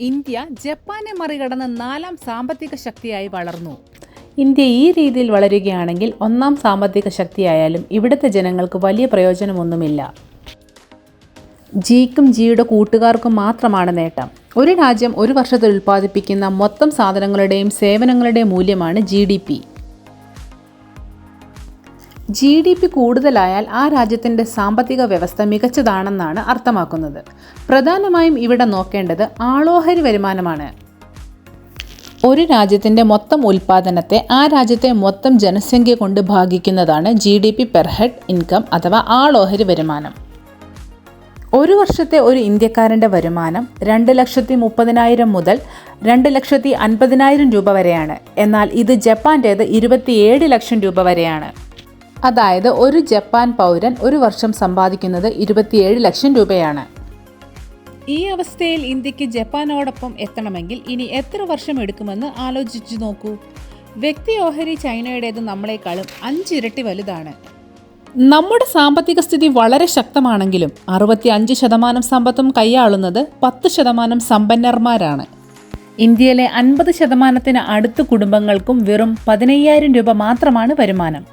India ജപ്പാനെ മറികടന്ന് 4ാം സാമ്പത്തിക ശക്തിയായി വളർന്നു. ഇന്ത്യ ഈ രീതിയിൽ വളരുകയാണെങ്കിൽ 1ാം സാമ്പത്തിക ശക്തിയായാലും ഇവിടുത്തെ ജനങ്ങൾക്ക് വലിയ പ്രയോജനമൊന്നുമില്ല. ജിക്കും ജിയുടെ കൂട്ടുകാർക്കും മാത്രമാണ് നേട്ടം. ഒരു രാജ്യം ഒരു വർഷത്തിൽ ഉൽപ്പാദിപ്പിക്കുന്ന മൊത്തം സാധനങ്ങളുടെയും സേവനങ്ങളുടെയും മൂല്യമാണ് GDP. GDP കൂടുതലായാൽ ആ രാജ്യത്തിൻ്റെ സാമ്പത്തിക വ്യവസ്ഥ മികച്ചതാണെന്നാണ് അർത്ഥമാക്കുന്നത്. പ്രധാനമായും ഇവിടെ നോക്കേണ്ടത് ആളോഹരി വരുമാനമാണ്. ഒരു രാജ്യത്തിൻ്റെ മൊത്തം ഉൽപ്പാദനത്തെ ആ രാജ്യത്തെ മൊത്തം ജനസംഖ്യ കൊണ്ട് ഭാഗിക്കുന്നതാണ് GDP പെർ ഹെഡ് ഇൻകം അഥവാ ആളോഹരി വരുമാനം. ഒരു വർഷത്തെ ഒരു ഇന്ത്യക്കാരൻ്റെ വരുമാനം 2,30,000 മുതൽ 2,50,000 രൂപ വരെയാണ്. എന്നാൽ ഇത് ജപ്പാൻ്റേത് 27 ലക്ഷം രൂപ വരെയാണ്. അതായത് ഒരു ജപ്പാൻ പൗരൻ ഒരു വർഷം സമ്പാദിക്കുന്നത് 27 ലക്ഷം രൂപയാണ്. ഈ അവസ്ഥയിൽ ഇന്ത്യക്ക് ജപ്പാനോടൊപ്പം എത്തണമെങ്കിൽ ഇനി എത്ര വർഷം എടുക്കുമെന്ന് ആലോചിച്ചു നോക്കൂ. വ്യക്തി ഓഹരി ചൈനയുടേത് നമ്മളെക്കാളും 5 ഇരട്ടി വലുതാണ്. നമ്മുടെ സാമ്പത്തിക സ്ഥിതി വളരെ ശക്തമാണെങ്കിലും 65% സമ്പത്തും കൈയാളുന്നത് 10% സമ്പന്നർമാരാണ്. ഇന്ത്യയിലെ 50% അടുത്ത കുടുംബങ്ങൾക്കും വെറും 15,000 രൂപ മാത്രമാണ് വരുമാനം.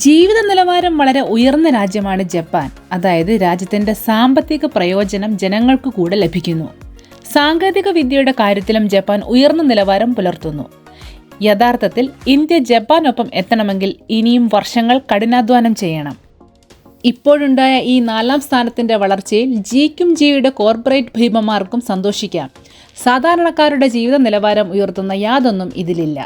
ജീവിത നിലവാരം വളരെ ഉയർന്ന രാജ്യമാണ് ജപ്പാൻ. അതായത് രാജ്യത്തിൻ്റെ സാമ്പത്തിക പ്രയോജനം ജനങ്ങൾക്ക് കൂടെ ലഭിക്കുന്നു. സാങ്കേതിക വിദ്യയുടെ കാര്യത്തിലും ജപ്പാൻ ഉയർന്ന നിലവാരം പുലർത്തുന്നു. യഥാർത്ഥത്തിൽ ഇന്ത്യ ജപ്പാനൊപ്പം എത്തണമെങ്കിൽ ഇനിയും വർഷങ്ങൾ കഠിനാധ്വാനം ചെയ്യണം. ഇപ്പോഴുണ്ടായ ഈ 4ാം സ്ഥാനത്തിൻ്റെ വളർച്ചയിൽ ജിക്കും ജിയുടെ കോർപ്പറേറ്റ് ഭീമന്മാർക്കും സന്തോഷിക്കാം. സാധാരണക്കാരുടെ ജീവിത നിലവാരം ഉയർത്തുന്ന യാതൊന്നും ഇതിലില്ല.